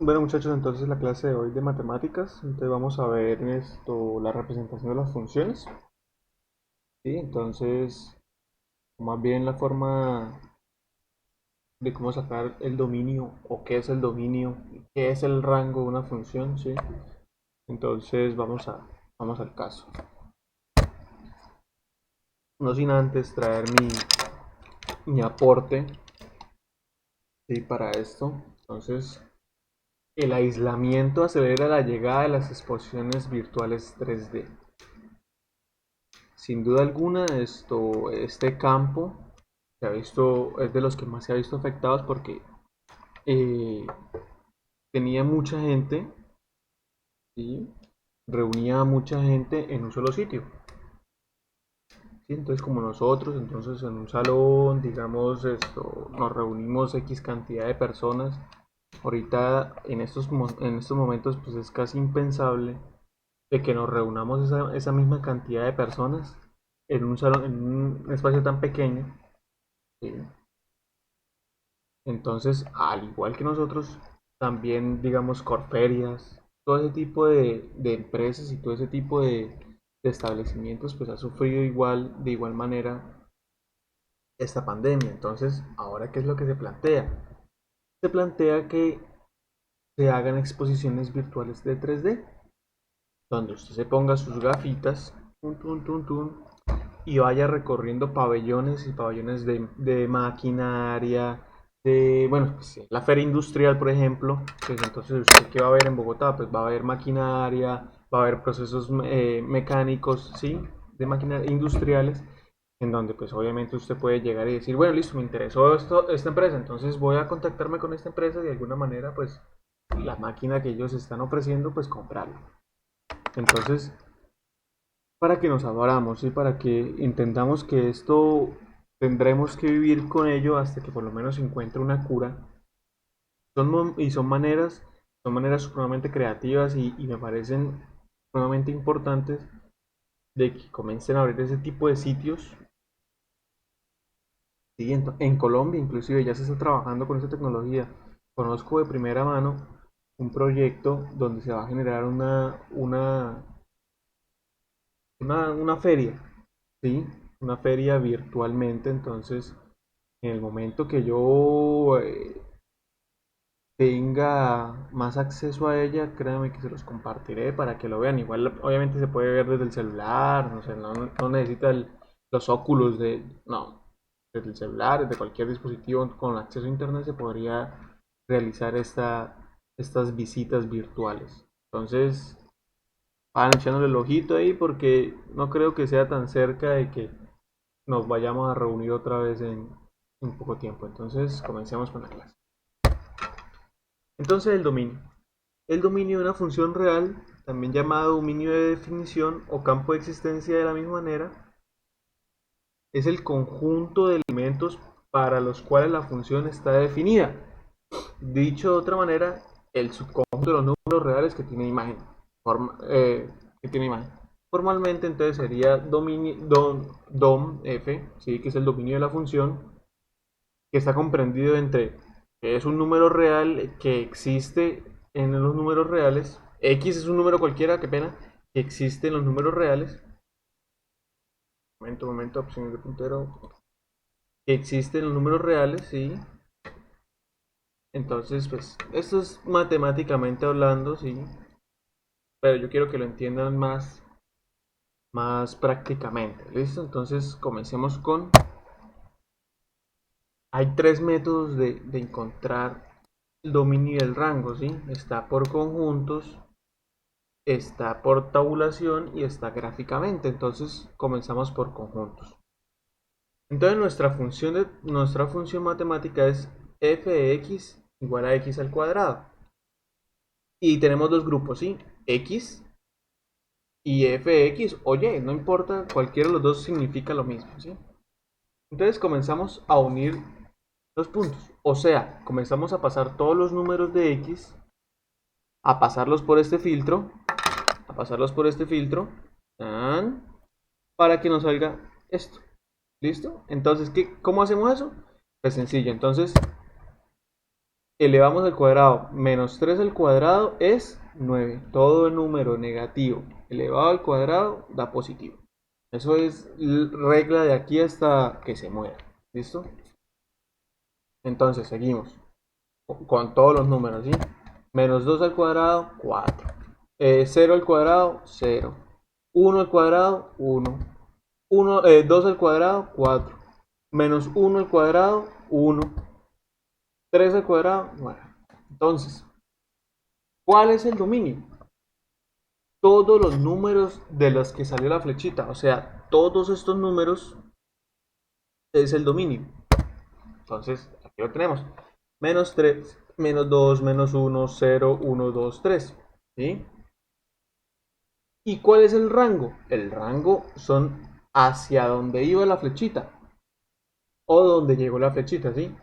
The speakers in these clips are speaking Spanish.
Bueno muchachos, entonces la clase de hoy de matemáticas, entonces vamos a ver la representación de las funciones, ¿sí? Entonces, más bien la forma de cómo sacar el dominio o qué es el dominio, qué es el rango de una función, ¿sí? Entonces vamos al caso. No sin antes traer mi aporte, ¿sí? Para esto. Entonces, el aislamiento acelera la llegada de las exposiciones virtuales 3D. Sin duda alguna, este campo se ha visto, es de los que más se ha visto afectados porque eh, tenía mucha gente y reunía a mucha gente en un solo sitio. ¿Sí? Entonces, como nosotros, entonces en un salón, digamos, nos reunimos X cantidad de personas. Ahorita, en estos momentos, pues es casi impensable de que nos reunamos esa misma cantidad de personas en un salón, en un espacio tan pequeño. ¿Sí? Entonces, al igual que nosotros, también, digamos, Corferias, todo ese tipo de empresas y todo ese tipo de establecimientos, pues ha sufrido de igual manera esta pandemia. Entonces, ¿ahora qué es lo que se plantea? Se plantea que se hagan exposiciones virtuales de 3D, donde usted se ponga sus gafitas, tun, tun, tun, tun, y vaya recorriendo pabellones y pabellones de maquinaria, bueno, pues, la feria industrial, por ejemplo, pues entonces usted qué va a ver en Bogotá, pues va a haber maquinaria, va a haber procesos mecánicos, ¿sí? De maquinaria industriales, en donde pues obviamente usted puede llegar y decir, bueno, listo, me interesó esta empresa, entonces voy a contactarme con esta empresa y de alguna manera pues la máquina que ellos están ofreciendo pues comprarla. Entonces, para que nos abramos y para que entendamos que esto tendremos que vivir con ello hasta que por lo menos se encuentre una cura. Y son maneras supremamente creativas y me parecen sumamente importantes de que comiencen a abrir ese tipo de sitios. Sí, en Colombia inclusive ya se está trabajando con esta tecnología. Conozco de primera mano un proyecto donde se va a generar una feria, ¿sí? Una feria virtualmente, entonces en el momento que yo tenga más acceso a ella, créanme que se los compartiré para que lo vean. Igual, obviamente se puede ver desde el celular, no sé, no necesita los óculos no, desde el celular, desde cualquier dispositivo con acceso a internet se podría realizar estas visitas virtuales. Entonces, van echándole el ojito ahí porque no creo que sea tan cerca de que nos vayamos a reunir otra vez en poco tiempo. Entonces, comencemos con la clase. Entonces, el dominio. El dominio de una función real, también llamado dominio de definición o campo de existencia de la misma manera, es el conjunto de elementos para los cuales la función está definida. Dicho de otra manera, el subconjunto de los números reales que tiene imagen. Que tiene imagen. Formalmente entonces sería dom f, ¿sí? Que es el dominio de la función, que está comprendido entre que es un número real que existe en los números reales, x es un número cualquiera, qué pena, que existe en los números reales, momento, opción de puntero, que existe en los números reales, ¿sí? Entonces, pues, esto es matemáticamente hablando, ¿sí? Pero yo quiero que lo entiendan más prácticamente, ¿listo? Entonces, comencemos con... Hay tres métodos de encontrar el dominio y el rango, ¿sí? Está por conjuntos, está por tabulación y está gráficamente. Entonces comenzamos por conjuntos. Entonces nuestra función matemática es f de x igual a x al cuadrado. Y tenemos dos grupos, ¿sí? X y f de x. Oye, no importa, cualquiera de los dos significa lo mismo, ¿sí? Entonces comenzamos a unir los puntos. O sea, comenzamos a pasar todos los números de x, a pasarlos por este filtro, a pasarlos por este filtro, tan, para que nos salga esto. ¿Listo? Entonces, ¿cómo hacemos eso? Pues sencillo. Entonces, elevamos al cuadrado menos 3 al cuadrado es 9. Todo número negativo elevado al cuadrado da positivo. Eso es regla de aquí hasta que se muera. ¿Listo? Entonces seguimos con todos los números, ¿sí? Menos 2 al cuadrado, 4. 0 al cuadrado, 0. 1 al cuadrado, 1. 2 al cuadrado, 4. Menos 1 al cuadrado, 1. 3 al cuadrado, 9. Entonces, ¿cuál es el dominio? Todos los números de los que salió la flechita, o sea, todos estos números es el dominio. Entonces, aquí lo tenemos. Menos 3, menos 2, menos 1, 0, 1, 2, 3. ¿Sí? ¿Y cuál es el rango? El rango son hacia donde iba la flechita o donde llegó la flechita, ¿sí?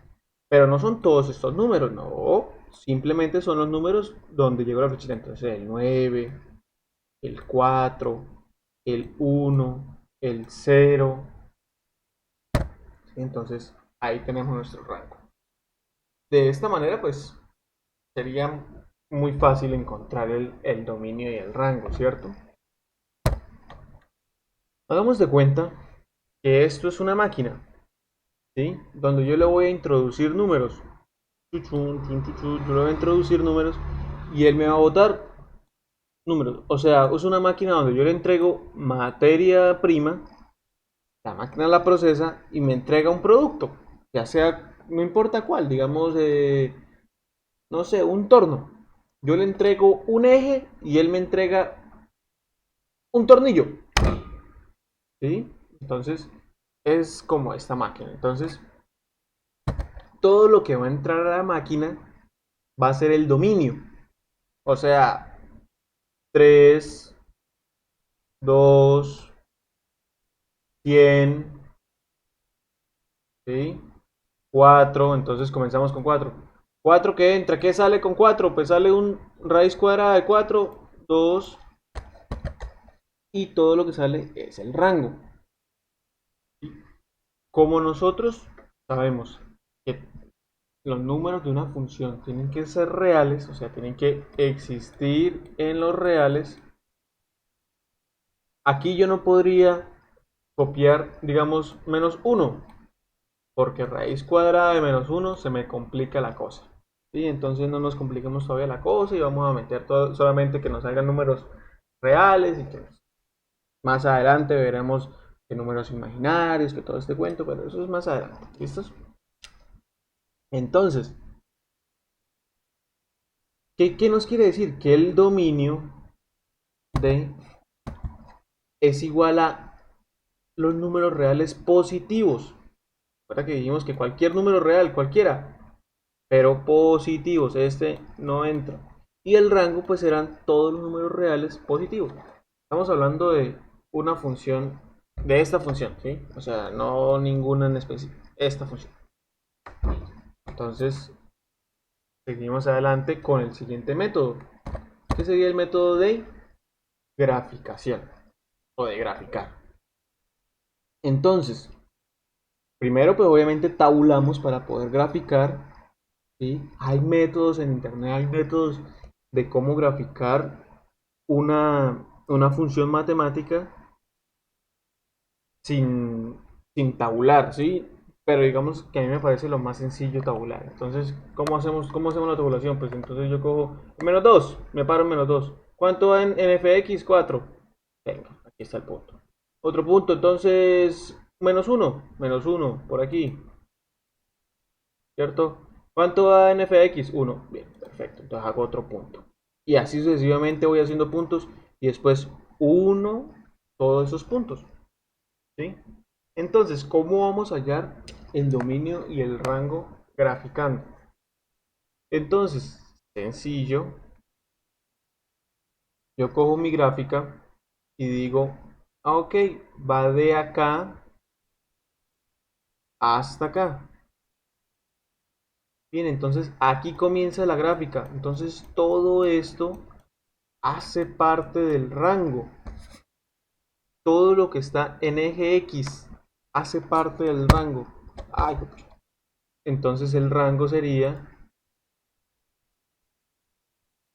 Pero no son todos estos números, no. Simplemente son los números donde llegó la flechita. Entonces, el 9, el 4, el 1, el 0. ¿Sí? Entonces, ahí tenemos nuestro rango. De esta manera, pues, sería muy fácil encontrar el dominio y el rango, ¿cierto? Hagamos de cuenta que esto es una máquina, ¿sí? Donde yo le voy a introducir números. Yo le voy a introducir números y él me va a botar números. O sea, es una máquina donde yo le entrego materia prima, la máquina la procesa y me entrega un producto, ya sea, no importa cuál, digamos, no sé, un torno. Yo le entrego un eje y él me entrega un tornillo, ¿sí? Entonces, es como esta máquina. Entonces, todo lo que va a entrar a la máquina va a ser el dominio. O sea, 3, 2, 100, ¿sí? 4, entonces comenzamos con 4. 4 que entra, ¿qué sale con 4? Pues sale un raíz cuadrada de 4, 2, y todo lo que sale es el rango. Como nosotros sabemos que los números de una función tienen que ser reales, o sea, tienen que existir en los reales, aquí yo no podría copiar, digamos, menos 1, porque raíz cuadrada de menos 1 se me complica la cosa. ¿Sí? Entonces no nos compliquemos todavía la cosa y vamos a meter todo, solamente que nos salgan números reales y que más adelante veremos que números imaginarios, que todo este cuento, pero eso es más adelante. ¿Listos? Entonces, ¿qué nos quiere decir? Que el dominio de es igual a los números reales positivos. Recuerda que dijimos que cualquier número real, cualquiera, pero positivos, este no entra. Y el rango pues serán todos los números reales positivos. Estamos hablando de una función, de esta función, ¿sí? O sea, no ninguna en específico, esta función. Entonces, seguimos adelante con el siguiente método, que sería el método de graficación o de graficar. Entonces, primero pues obviamente tabulamos para poder graficar, ¿sí? Hay métodos en internet, hay métodos de cómo graficar una función matemática sin, sin tabular, ¿sí? Pero digamos que a mí me parece lo más sencillo tabular. Entonces, ¿cómo hacemos la tabulación? Pues entonces yo cojo menos 2, me paro en menos 2. ¿Cuánto va en fx? 4. Venga, aquí está el punto. Otro punto, entonces, menos uno por aquí, ¿cierto? ¿Cuánto va en fx? 1. Bien, perfecto. Entonces hago otro punto. Y así sucesivamente voy haciendo puntos y después uno todos esos puntos, ¿sí? Entonces, ¿cómo vamos a hallar el dominio y el rango graficando? Entonces, sencillo, yo cojo mi gráfica y digo, ok, va de acá hasta acá. Bien, entonces aquí comienza la gráfica. Entonces todo esto hace parte del rango. Todo lo que está en eje X hace parte del rango. Ay, entonces el rango sería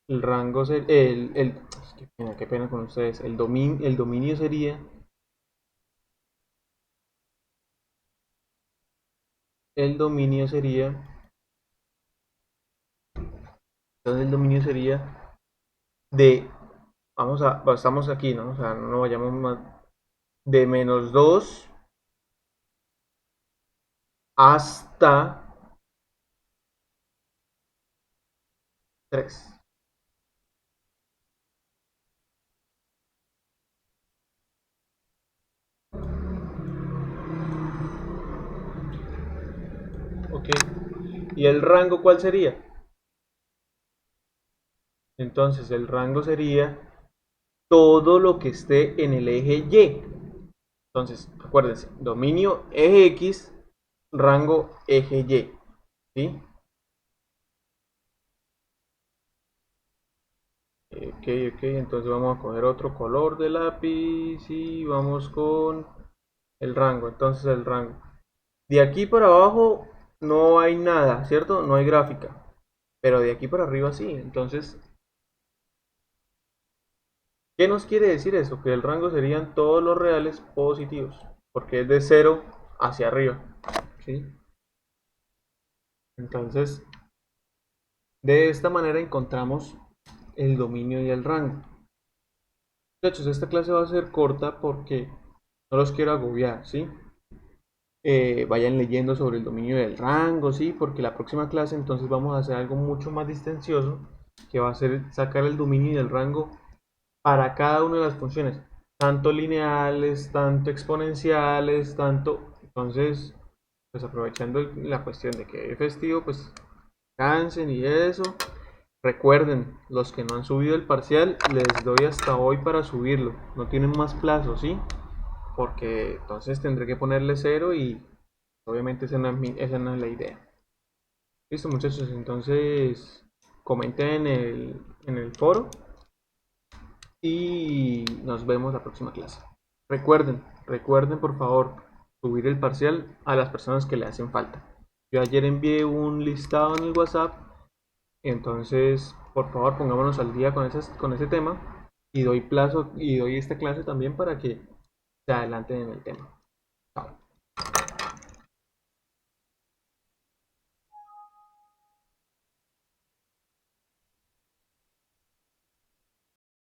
El rango sería, qué pena con ustedes, el dominio sería, el dominio sería, entonces el dominio sería de, estamos aquí, ¿no? O sea, no vayamos más, de -2 hasta 3. Ok. ¿Y el rango cuál sería? Entonces el rango sería todo lo que esté en el eje Y. Entonces, acuérdense, dominio eje X, rango eje Y. ¿Sí? Ok, ok, entonces vamos a coger otro color de lápiz y vamos con el rango. Entonces el rango. De aquí para abajo no hay nada, ¿cierto? No hay gráfica. Pero de aquí para arriba sí. Entonces, ¿qué nos quiere decir eso? Que el rango serían todos los reales positivos. Porque es de 0 hacia arriba. ¿Sí? Entonces, de esta manera encontramos el dominio y el rango. Muchachos, esta clase va a ser corta porque no los quiero agobiar, ¿sí? Vayan leyendo sobre el dominio del rango, ¿sí? Porque la próxima clase entonces vamos a hacer algo mucho más distencioso, que va a ser sacar el dominio y el rango para cada una de las funciones, tanto lineales, tanto exponenciales, tanto... Entonces, pues aprovechando la cuestión de que es festivo, pues cansen y eso. Recuerden, los que no han subido el parcial, les doy hasta hoy para subirlo. No tienen más plazo, ¿sí? Porque entonces tendré que ponerle cero y obviamente esa no es la idea. Listo, muchachos, entonces comenten en el foro y nos vemos la próxima clase. Recuerden por favor subir el parcial a las personas que le hacen falta. Yo ayer envié un listado en el WhatsApp, entonces por favor pongámonos al día con ese tema y doy plazo y doy esta clase también para que se adelanten en el tema. Chao.